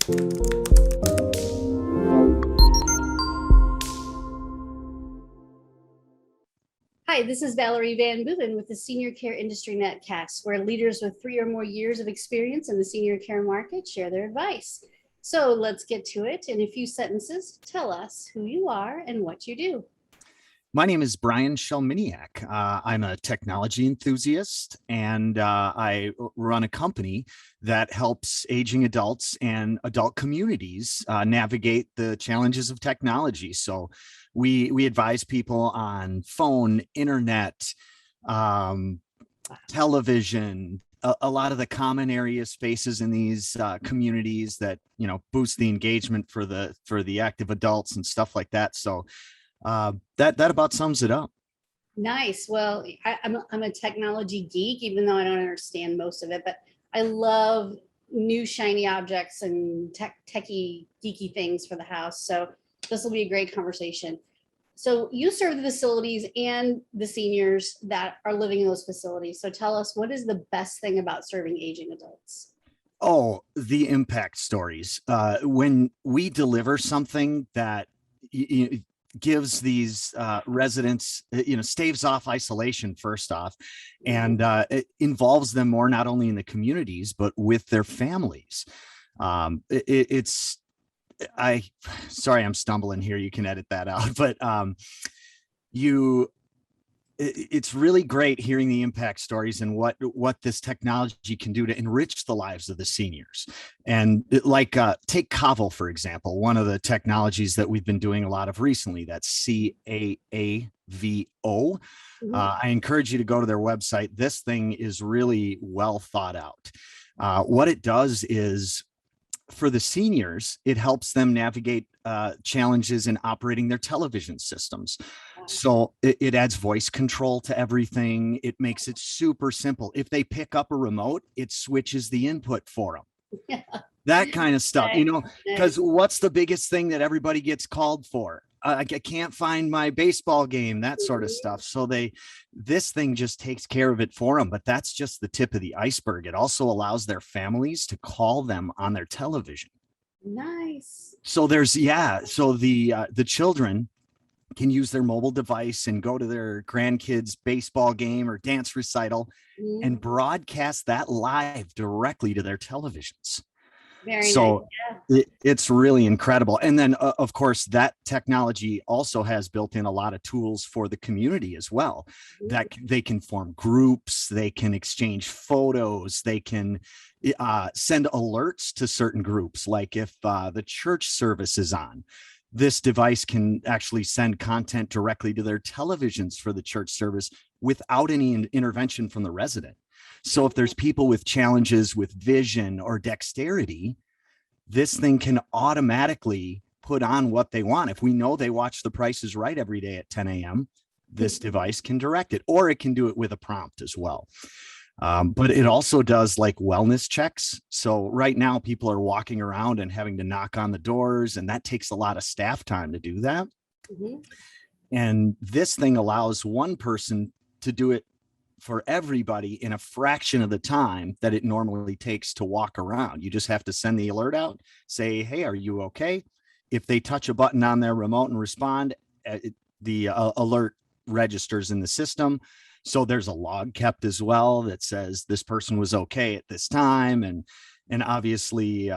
Hi, this is Valerie Van Boeven with the Senior Care Industry Netcast, where leaders with 3 or more years of experience in the senior care market share their advice. So let's get to it. In a few sentences, tell us who you are and what you do. My name is Brian Chelminiak. I'm a technology enthusiast, and I run a company that helps aging adults and adult communities navigate the challenges of technology. So we advise people on phone, internet, television, a lot of the common area spaces in these communities that, boost the engagement for the active adults and stuff like that. So that about sums it up. Nice. Well, I'm a technology geek, even though I don't understand most of it, but I love new shiny objects and techie geeky things for the house. So this will be a great conversation. So you serve the facilities and the seniors that are living in those facilities. So tell us, what is the best thing about serving aging adults? Oh, the impact stories. When we deliver something that gives these residents, staves off isolation first off, and it involves them more not only in the communities but with their families. Sorry, I'm stumbling here. You can edit that out, but it's really great hearing the impact stories and what this technology can do to enrich the lives of the seniors. And take CAAVO, for example, one of the technologies that we've been doing a lot of recently, that's CAAVO. I encourage you to go to their website. This thing is really well thought out. What it does is, for the seniors, it helps them navigate challenges in operating their television systems. So it adds voice control to everything. It makes it super simple. If they pick up a remote, it switches the input for them. Yeah. That kind of stuff, because what's the biggest thing that everybody gets called for? I can't find my baseball game, that sort of stuff. So this thing just takes care of it for them. But that's just the tip of the iceberg. It also allows their families to call them on their television. Nice. So the children can use their mobile device and go to their grandkids' baseball game or dance recital and broadcast that live directly to their televisions. Very nice. Yeah. It's really incredible. And then, of course, that technology also has built in a lot of tools for the community as well, that they can form groups, they can exchange photos, they can send alerts to certain groups. Like if the church service is on, this device can actually send content directly to their televisions for the church service without any intervention from the resident. So if there's people with challenges with vision or dexterity, this thing can automatically put on what they want. If we know they watch The Price is Right every day at 10 a.m., this device can direct it, or it can do it with a prompt as well. But it also does like wellness checks. So right now people are walking around and having to knock on the doors, and that takes a lot of staff time to do that. And this thing allows one person to do it for everybody in a fraction of the time that it normally takes to walk around. You just have to send the alert out, say, hey, are you okay? If they touch a button on their remote and respond, the alert registers in the system. So there's a log kept as well that says this person was okay at this time. And obviously,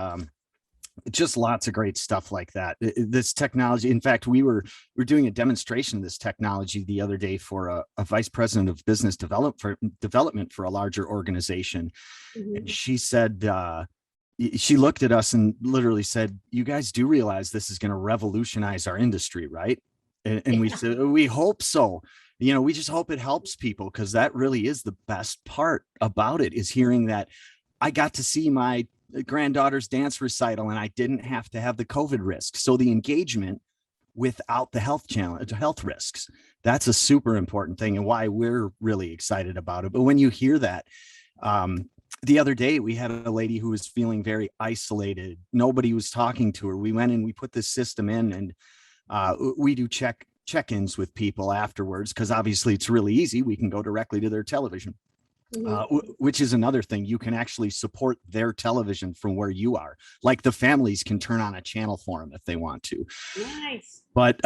just lots of great stuff like that. This technology, in fact, we're doing a demonstration of this technology the other day for a vice president of business development for a larger organization. And she said, she looked at us and literally said, you guys do realize this is going to revolutionize our industry, right? And we said, we hope so. We just hope it helps people, because that really is the best part about it, is hearing that I got to see my granddaughter's dance recital and I didn't have to have the COVID risk. So the engagement without the health risks, that's a super important thing, and why we're really excited about it. But when you hear that, the other day we had a lady who was feeling very isolated. Nobody was talking to her. We went and we put this system in, and we do check-ins with people afterwards, because obviously it's really easy. We can go directly to their television. which is another thing. You can actually support their television from where you are. Like the families can turn on a channel for them if they want to. Nice. But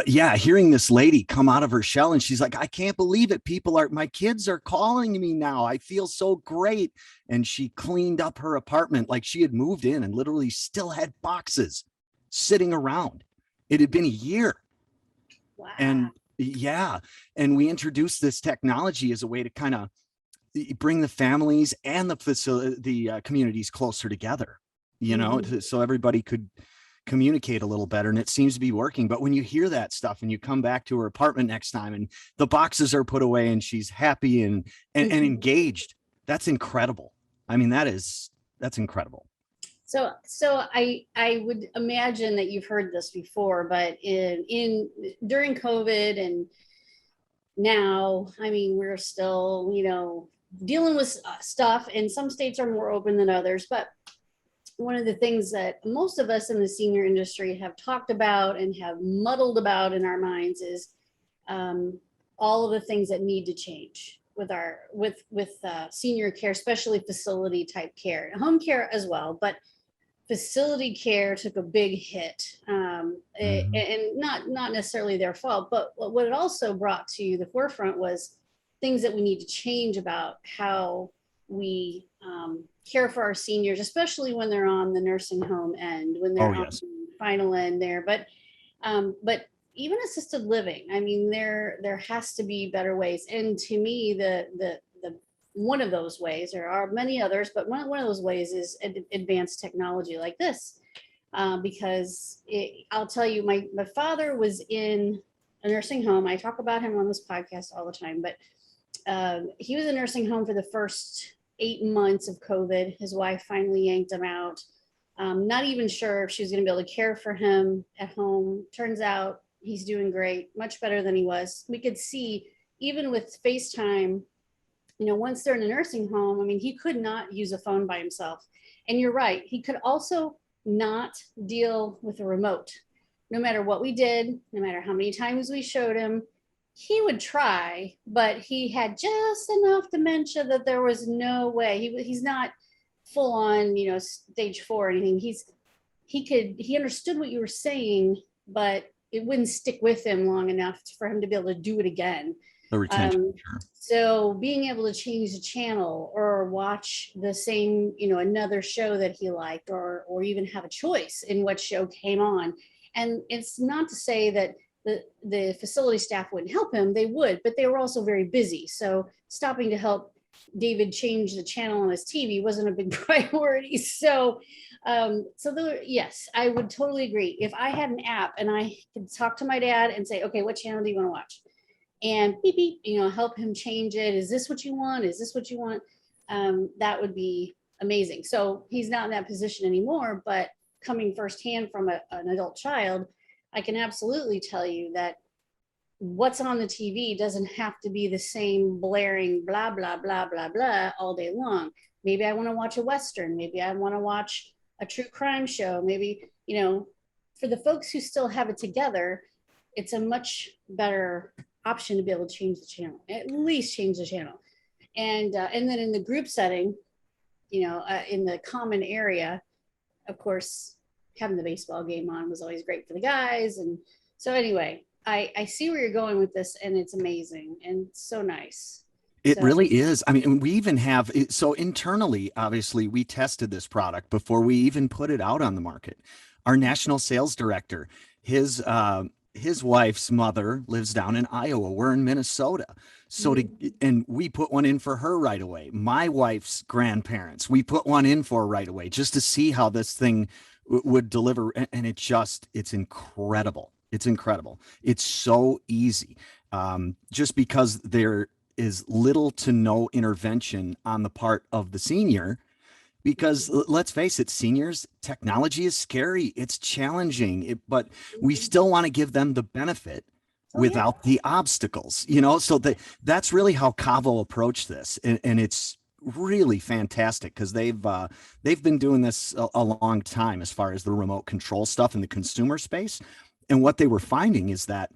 yeah, hearing this lady come out of her shell and she's like, I can't believe it. My kids are calling me now. I feel so great. And she cleaned up her apartment like she had moved in and literally still had boxes sitting around. It had been a year. Wow. And yeah, and we introduced this technology as a way to kind of bring the families and the communities closer together, so everybody could communicate a little better, and it seems to be working. But when you hear that stuff and you come back to her apartment next time and the boxes are put away and she's happy and engaged, that's incredible. I mean, that's incredible. So I would imagine that you've heard this before, but during COVID and now, I mean, we're still, dealing with stuff, and some states are more open than others. But one of the things that most of us in the senior industry have talked about and have muddled about in our minds is all of the things that need to change with senior care, especially facility type care, home care as well, but facility care took a big hit, and not necessarily their fault, but what it also brought to the forefront was things that we need to change about how we care for our seniors, especially when they're on the nursing home end, when they're on the final end there. But even assisted living, I mean, there has to be better ways. And to me, the one of those ways, there are many others, but one of those ways is advanced technology like this. Because I'll tell you, my father was in a nursing home. I talk about him on this podcast all the time, but he was in a nursing home for the first 8 months of COVID. His wife finally yanked him out. Not even sure if she was going to be able to care for him at home. Turns out he's doing great, much better than he was. We could see, even with FaceTime, once they're in a nursing home, I mean, he could not use a phone by himself. And you're right, he could also not deal with a remote. No matter what we did, no matter how many times we showed him, he would try, but he had just enough dementia that there was no way. He's not full on, stage 4 or anything. He understood what you were saying, but it wouldn't stick with him long enough for him to be able to do it again. The retention. Sure. So being able to change the channel or watch the same, another show that he liked, or even have a choice in what show came on. And it's not to say that the facility staff wouldn't help him, they would, but they were also very busy. So stopping to help David change the channel on his TV wasn't a big priority. So yes, I would totally agree. If I had an app and I could talk to my dad and say, okay, what channel do you want to watch? And beep, beep, help him change it. Is this what you want? Is this what you want? That would be amazing. So he's not in that position anymore, but coming firsthand from an adult child, I can absolutely tell you that what's on the TV doesn't have to be the same blaring blah, blah, blah, blah, blah all day long. Maybe I want to watch a Western. Maybe I want to watch a true crime show. Maybe, for the folks who still have it together, it's a much better option to be able to change the channel, at least change the channel. And then in the group setting, in the common area, of course, having the baseball game on was always great for the guys. And so anyway, I see where you're going with this, and it's amazing and so nice. It really is. I mean, we even have, so internally, obviously, we tested this product before we even put it out on the market. Our national sales director, his wife's mother lives down in Iowa. We're in Minnesota. So and we put one in for her right away. My wife's grandparents, we put one in for right away just to see how this thing would deliver. And it's incredible. It's incredible. It's so easy. Just because there is little to no intervention on the part of the senior, because let's face it, seniors, technology is scary. It's challenging, but we still want to give them the benefit without the obstacles, so that's really how CAAVO approached this. And it's really fantastic because they've been doing this a long time as far as the remote control stuff in the consumer space. And what they were finding is that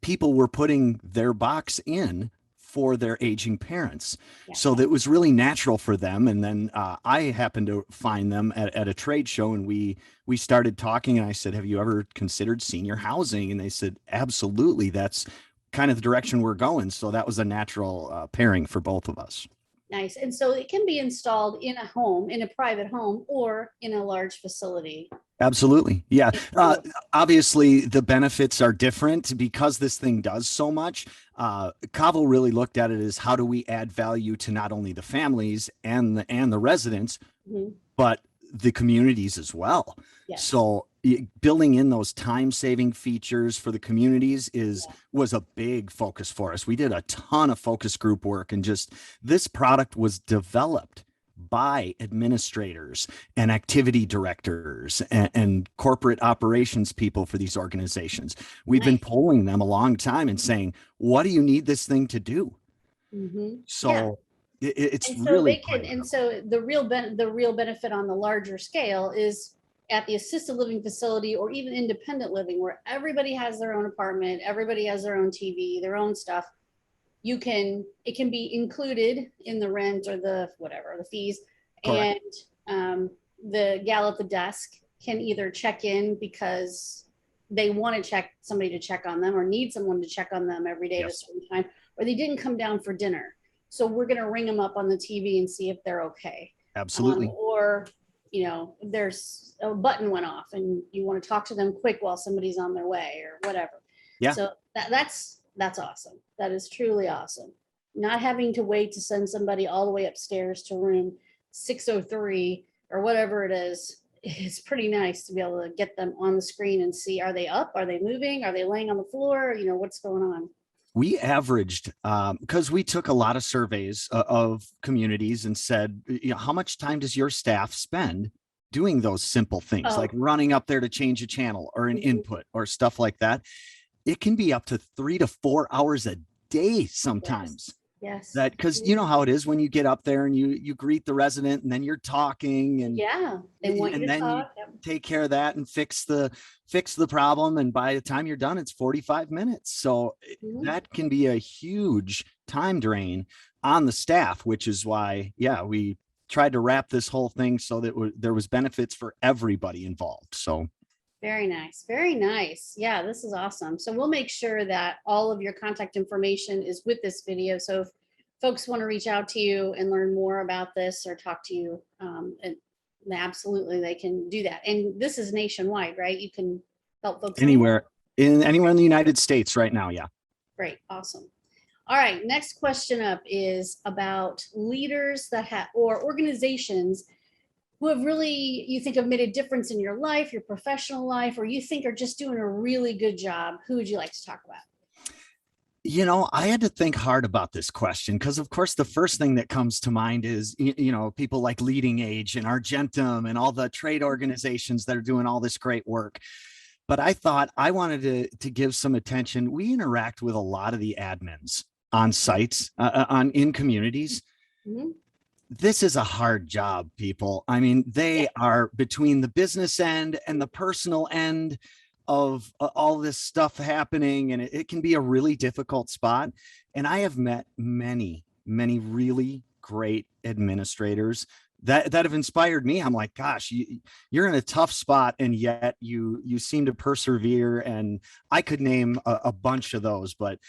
people were putting their box in for their aging parents. Yeah. So that was really natural for them. And then I happened to find them at a trade show, and we started talking, and I said, have you ever considered senior housing? And they said, absolutely. That's kind of the direction we're going. So that was a natural pairing for both of us. Nice. And so it can be installed in a home, in a private home, or in a large facility. Absolutely. Yeah. Obviously, the benefits are different because this thing does so much. CAAVO really looked at it as, how do we add value to not only the families and the residents, Mhm. but the communities as well. Yes. So building in those time-saving features for the communities was a big focus for us. We did a ton of focus group work, and just this product was developed by administrators and activity directors and corporate operations people for these organizations. We've been polling them a long time and saying, what do you need this thing to do? Mm-hmm. So it's and so really they can, and so the real benefit on the larger scale is at the assisted living facility or even independent living, where everybody has their own apartment, everybody has their own TV, their own stuff. It can be included in the rent or the whatever, the fees. Correct. And the gal at the desk can either check in because they want to somebody to check on them, or need someone to check on them every day at a certain time, or they didn't come down for dinner. So we're going to ring them up on the TV and see if they're okay. Absolutely. Or, there's a button went off and you want to talk to them quick while somebody's on their way or whatever. Yeah. So that's awesome. That is truly awesome. Not having to wait to send somebody all the way upstairs to room 603 or whatever it is. It's pretty nice to be able to get them on the screen and see, are they up? Are they moving? Are they laying on the floor? What's going on? We averaged, because we took a lot of surveys of communities and said, how much time does your staff spend doing those simple things, like running up there to change a channel or an input or stuff like that? It can be up to 3 to 4 hours a day sometimes. Yes. That, because you know how it is when you get up there and you greet the resident, and then you're talking, and they want you to then talk. You take care of that and fix the problem, and by the time you're done, it's 45 minutes. So that can be a huge time drain on the staff, which is why we tried to wrap this whole thing so that there was benefits for everybody involved. So very nice. Very nice. Yeah, this is awesome. So we'll make sure that all of your contact information is with this video. So if folks want to reach out to you and learn more about this or talk to you, and absolutely they can do that. And this is nationwide, right? You can help folks anywhere in the United States right now. Yeah. Great. Awesome. All right. Next question up is about leaders or organizations who have really, you think, have made a difference in your life, your professional life, or you think are just doing a really good job. Who would you like to talk about? I had to think hard about this question because, of course, the first thing that comes to mind is, people like Leading Age and Argentum and all the trade organizations that are doing all this great work. But I thought I wanted to give some attention. We interact with a lot of the admins on sites, in communities. Mm-hmm. This is a hard job, people. I mean, they are between the business end and the personal end of all this stuff happening, and it can be a really difficult spot. And I have met many, many really great administrators that have inspired me. I'm like, gosh, you're in a tough spot, and yet you seem to persevere. And I could name a bunch of those, but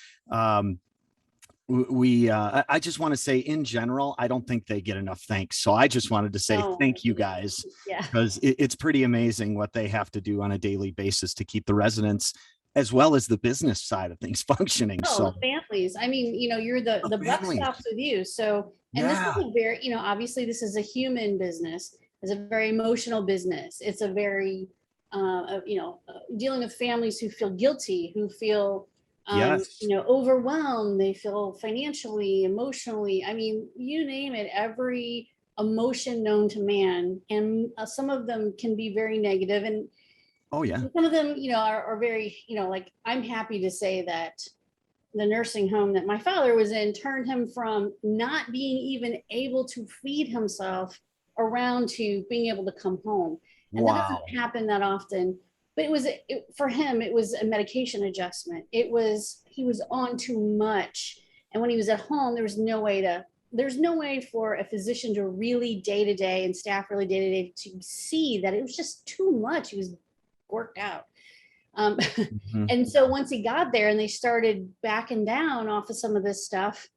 I just want to say, in general, I don't think they get enough thanks. So I just wanted to say thank you guys, because it's pretty amazing what they have to do on a daily basis to keep the residents as well as the business side of things functioning. The families. I mean, you're the buck stops with you. So, and this is a very, obviously this is a human business. It's a very emotional business. It's a very, dealing with families who feel guilty, who feel overwhelmed. They feel financially, emotionally. I mean, you name it, every emotion known to man. And some of them can be very negative. And some of them, are very, like, I'm happy to say that the nursing home that my father was in turned him from not being even able to feed himself around to being able to come home. And that doesn't happen that often. But for him, it was a medication adjustment. He was on too much. And when he was at home, there's no way for a physician to really day to day and staff really day to day to see that it was just too much. He was worked out. Mhm. And so once he got there and they started backing down off of some of this stuff,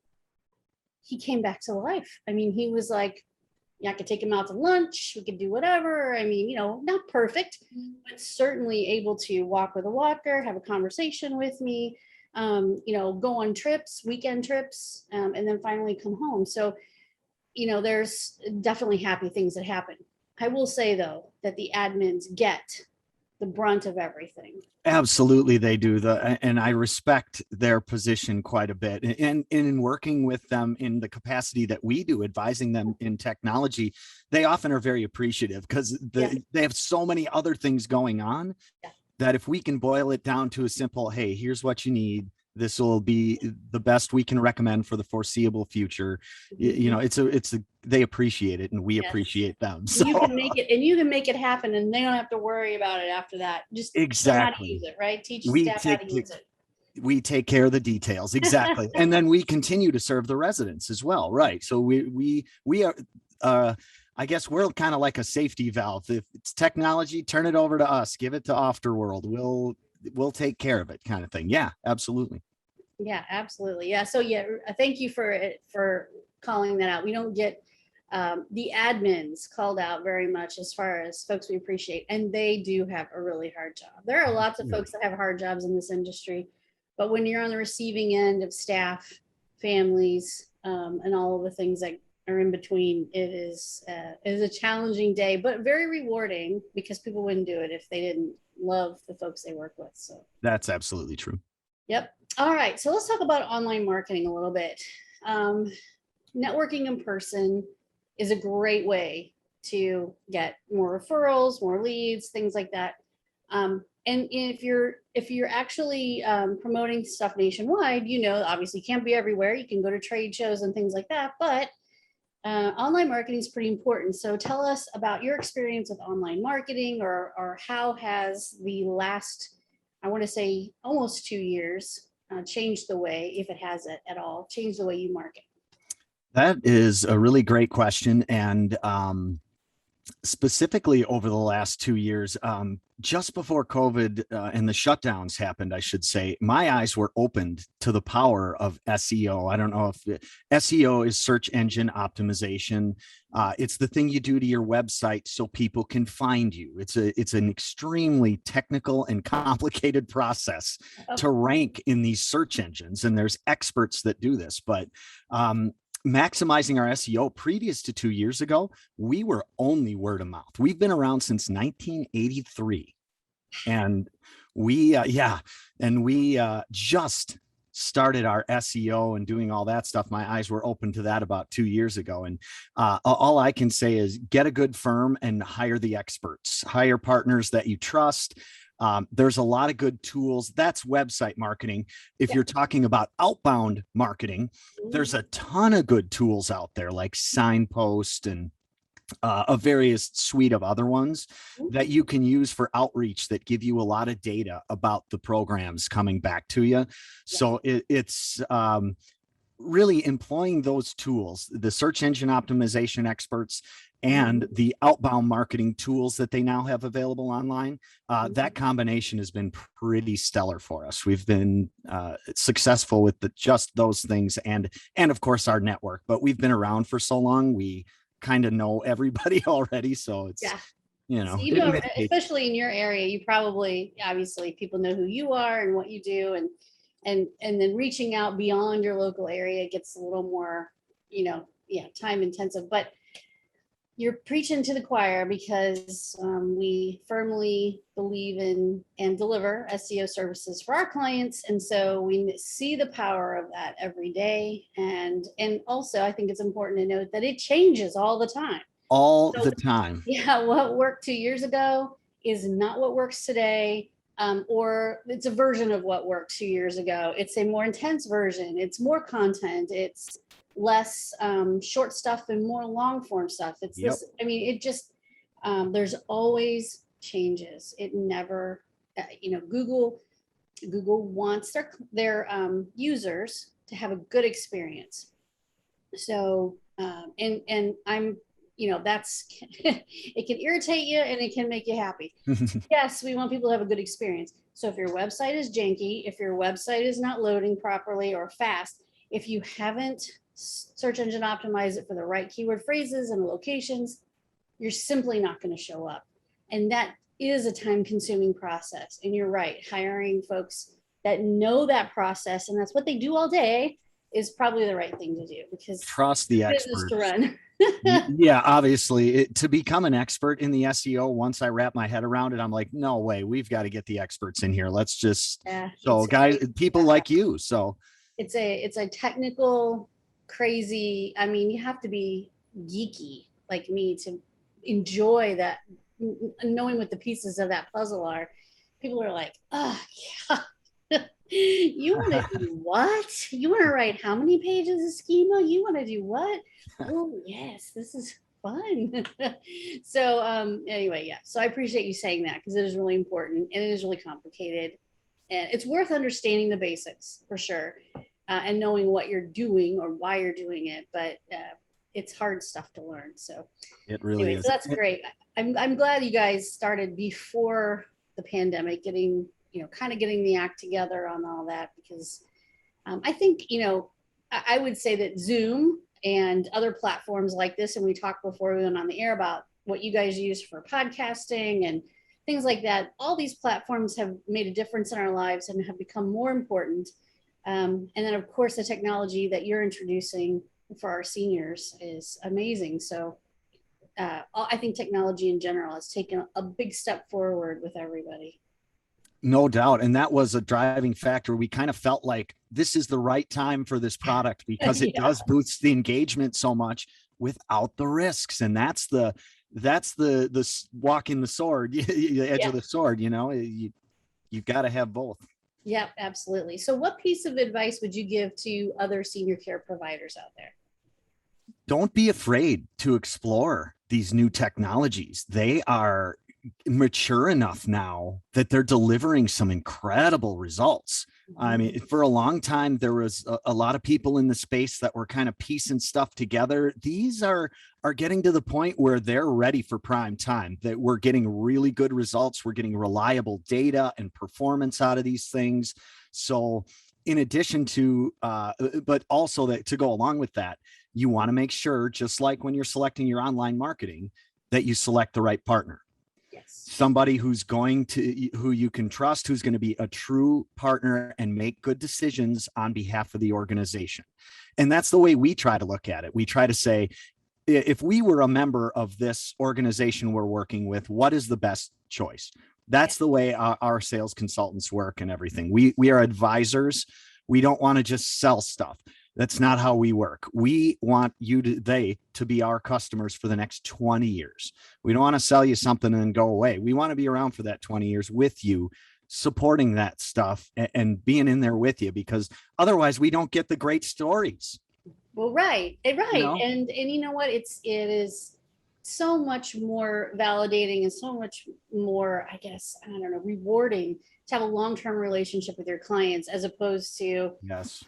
he came back to life. I mean, he was like, yeah, I could take him out to lunch. We could do whatever. I mean, not perfect, but certainly able to walk with a walker, have a conversation with me, go on trips, weekend trips, and then finally come home. So, there's definitely happy things that happen. I will say, though, that the admins get the brunt of everything. Absolutely, they do. And I respect their position quite a bit. And in working with them in the capacity that we do, advising them in technology, they often are very appreciative because they have so many other things going on that if we can boil it down to a simple, hey, here's what you need, this will be the best we can recommend for the foreseeable future. They appreciate it, and we appreciate them. So you can make it happen, and they don't have to worry about it after that. Just exactly learn how to use it, right? Teach staff how to use it. We take care of the details, exactly. And then we continue to serve the residents as well, right? So we are I guess we're kind of like a safety valve. If it's technology, turn it over to us, give it to Aufderworld. We'll take care of it, kind of thing. Yeah, absolutely. Yeah, absolutely. Yeah. So thank you for calling that out. We don't get the admins called out very much as far as folks we appreciate, and they do have a really hard job. There are lots of folks that have hard jobs in this industry, but when you're on the receiving end of staff, families, and all of the things that are in between, it is a challenging day, but very rewarding, because people wouldn't do it if they didn't love the folks they work with. So that's absolutely true. Yep. All right. So let's talk about online marketing a little bit. Networking in person is a great way to get more referrals, more leads, things like that. And if you're actually promoting stuff nationwide, obviously you can't be everywhere. You can go to trade shows and things like that, but online marketing is pretty important. So tell us about your experience with online marketing, or how has the last, I want to say almost 2 years, changed the way, if it has it at all, changed the way you market? That is a really great question. And specifically over the last 2 years, just before COVID and the shutdowns happened, I should say, my eyes were opened to the power of SEO. I don't know if SEO is search engine optimization. It's the thing you do to your website so people can find you. It's an extremely technical and complicated process to rank in these search engines, and there's experts that do this. But maximizing our SEO, previous to 2 years ago, we were only word of mouth. We've been around since 1983, and we just started our SEO and doing all that stuff. My eyes were open to that about 2 years ago. And all I can say is get a good firm and hire the experts, hire partners that you trust. There's a lot of good tools. That's website marketing. If you're talking about outbound marketing, there's a ton of good tools out there, like Signpost and a various suite of other ones that you can use for outreach that give you a lot of data about the programs coming back to you. So it's really employing those tools, the search engine optimization experts and the outbound marketing tools that they now have available online. That combination has been pretty stellar for us. We've been successful with just those things, and of course our network, but we've been around for so long, we kind of know everybody already. So it's, so especially in your area, you probably, obviously people know who you are and what you do, and then reaching out beyond your local area gets a little more, time intensive, but you're preaching to the choir, because we firmly believe in and deliver SEO services for our clients. And so we see the power of that every day. And also, I think it's important to note that it changes all the time. The time. Yeah. What worked 2 years ago is not what works today. Or it's a version of what worked 2 years ago. It's a more intense version. It's more content. It's less short stuff and more long form stuff. It's this, it just, there's always changes. It never, Google wants their users to have a good experience. So, and I'm, that's, it can irritate you and it can make you happy. Yes, we want people to have a good experience. So if your website is janky, if your website is not loading properly or fast, if you haven't search engine optimized it for the right keyword phrases and locations, you're simply not going to show up. And that is a time consuming process. And you're right, hiring folks that know that process and that's what they do all day is probably the right thing to do, because trust the business experts to run. Yeah, obviously to become an expert in the SEO, once I wrap my head around it, I'm like, no way, we've got to get the experts in here. Let's just, so guys, people like you. So it's a technical, crazy, I mean, you have to be geeky like me to enjoy that, knowing what the pieces of that puzzle are. People are like, oh yeah. You want to do what? You want to write how many pages of schema? You want to do what? Oh yes, this is fun. So anyway, yeah. So I appreciate you saying that, because it is really important and it is really complicated, and it's worth understanding the basics for sure, and knowing what you're doing or why you're doing it. But it's hard stuff to learn. So it really anyway, is. so that's great. I'm glad you guys started before the pandemic, getting kind of getting the act together on all that, because I think, I would say that Zoom and other platforms like this, and we talked before we went on the air about what you guys use for podcasting and things like that, all these platforms have made a difference in our lives and have become more important. And then, of course, the technology that you're introducing for our seniors is amazing. So I think technology in general has taken a big step forward with everybody. No doubt. And that was a driving factor. We kind of felt like this is the right time for this product because it does boost the engagement so much without the risks. And that's the walking the sword, the edge of the sword, you've got to have both. Yep, absolutely. So what piece of advice would you give to other senior care providers out there? Don't be afraid to explore these new technologies. They are mature enough now that they're delivering some incredible results. I mean, for a long time, there was a lot of people in the space that were kind of piecing stuff together. These are getting to the point where they're ready for prime time, that we're getting really good results. We're getting reliable data and performance out of these things. So in addition to, but also that to go along with that, you want to make sure, just like when you're selecting your online marketing, that you select the right partner. Somebody who you can trust, who's going to be a true partner and make good decisions on behalf of the organization. And that's the way we try to look at it. We try to say, if we were a member of this organization we're working with, what is the best choice? That's the way our sales consultants work and everything. We are advisors. We don't want to just sell stuff. That's not how we work. We want they to be our customers for the next 20 years. We don't want to sell you something and then go away. We want to be around for that 20 years with you, supporting that stuff and being in there with you, because otherwise we don't get the great stories. Well, right. And you know what? It is so much more validating and so much more, I guess, I don't know, rewarding to have a long-term relationship with your clients, as opposed to,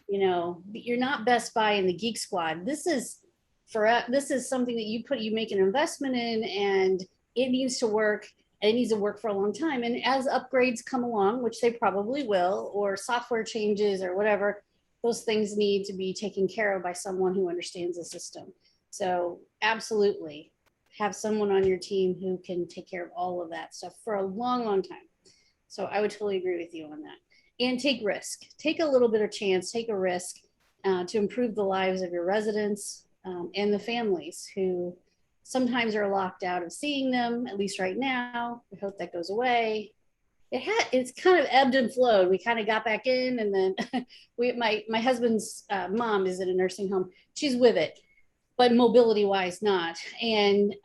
you're not Best Buy and the Geek Squad. This is something that you make an investment in, and it needs to work, and it needs to work for a long time. And as upgrades come along, which they probably will, or software changes or whatever, those things need to be taken care of by someone who understands the system. So absolutely have someone on your team who can take care of all of that stuff for a long, long time. So I would totally agree with you on that. And take risk. Take a little bit of chance, take a risk to improve the lives of your residents and the families who sometimes are locked out of seeing them, at least right now. We hope that goes away. It's kind of ebbed and flowed. We kind of got back in, and then my husband's mom is in a nursing home. She's with it, but mobility wise not. And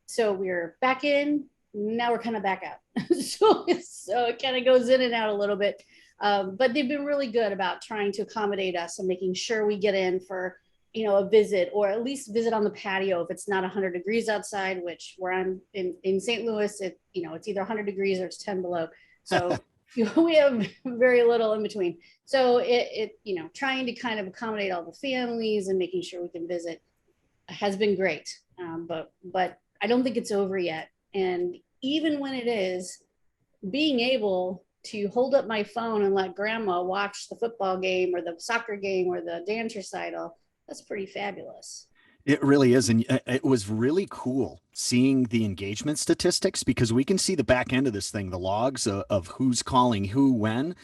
so we're back in, now we're kind of back out. so it kind of goes in and out a little bit. But they've been really good about trying to accommodate us and making sure we get in for, a visit, or at least visit on the patio if it's not 100 degrees outside, which where I'm in St. Louis, it's either 100 degrees or it's 10 below. So we have very little in between. So you know, trying to kind of accommodate all the families and making sure we can visit has been great. But I don't think it's over yet. And even when it is, being able to hold up my phone and let grandma watch the football game or the soccer game or the dance recital, that's pretty fabulous. It really is. And it was really cool seeing the engagement statistics because we can see the back end of this thing, the logs of who's calling who when.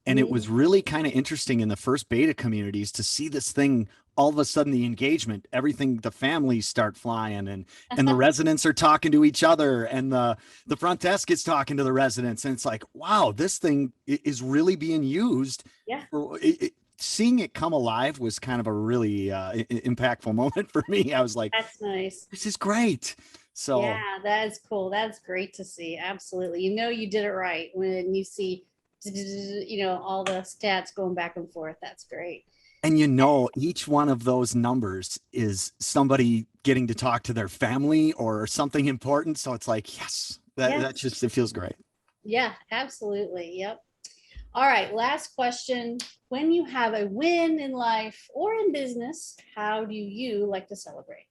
And it was really kind of interesting in the first beta communities to see this thing. All of a sudden, the engagement, everything, the families start flying and the residents are talking to each other and the front desk is talking to the residents. And it's like, wow, this thing is really being used. Yeah. Seeing it come alive was kind of a really impactful moment for me. I was like, that's nice. This is great. So yeah, that is cool. That's great to see. Absolutely. You know, you did it right when you see, you know, all the stats going back and forth. That's great. And you know, each one of those numbers is somebody getting to talk to their family or something important. So it's like, yes, that just, it feels great. Yeah, absolutely. Yep. All right. Last question. When you have a win in life or in business, how do you like to celebrate?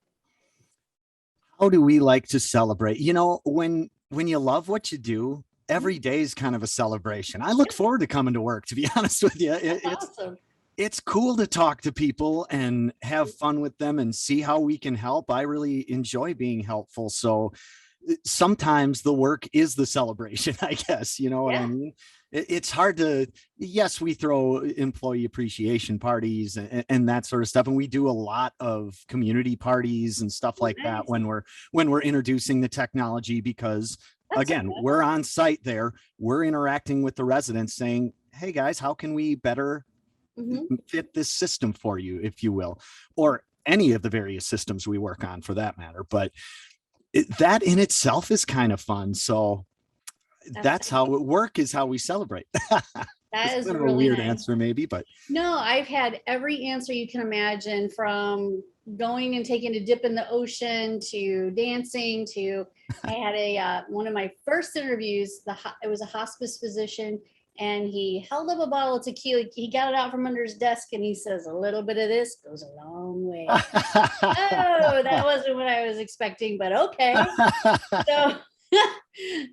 How do we like to celebrate? You know, when you love what you do, every day is kind of a celebration. I look forward to coming to work, to be honest with you. It's awesome. It's cool to talk to people and have fun with them and see how we can help. I really enjoy being helpful. So sometimes the work is the celebration, I guess, you know what I mean? It's hard to, yes, we throw employee appreciation parties and that sort of stuff. And we do a lot of community parties and stuff like that when we're introducing the technology, because again, we're on site there, we're interacting with the residents saying, hey guys, how can we better fit this system for you, if you will, or any of the various systems we work on for that matter. But that in itself is kind of fun. So that's how it work is how we celebrate. That is kind of really a weird nice answer maybe, but no, I've had every answer you can imagine, from going and taking a dip in the ocean to dancing to I had a one of my first interviews, it was a hospice physician, and he held up a bottle of tequila. He got it out from under his desk and he says, a little bit of this goes a long way. Oh, that wasn't what I was expecting, but okay. So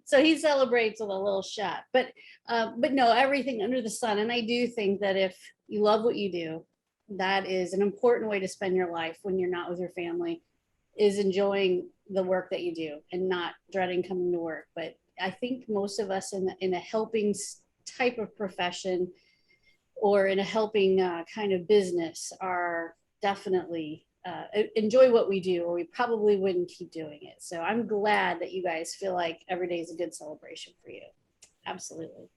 so he celebrates with a little shot, but no, everything under the sun. And I do think that if you love what you do, that is an important way to spend your life when you're not with your family, is enjoying the work that you do and not dreading coming to work. But I think most of us in a helping type of profession or in a helping kind of business are definitely enjoy what we do, or we probably wouldn't keep doing it. So I'm glad that you guys feel like every day is a good celebration for you. Absolutely.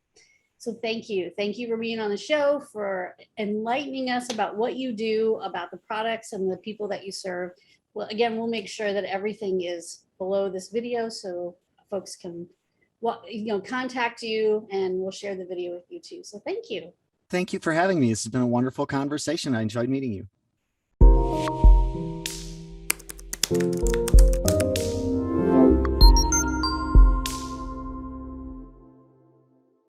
So thank you. Thank you for being on the show, for enlightening us about what you do, about the products and the people that you serve. Well, again, we'll make sure that everything is below this video so folks can, contact you, and we'll share the video with you too. So thank you. Thank you for having me. This has been a wonderful conversation. I enjoyed meeting you.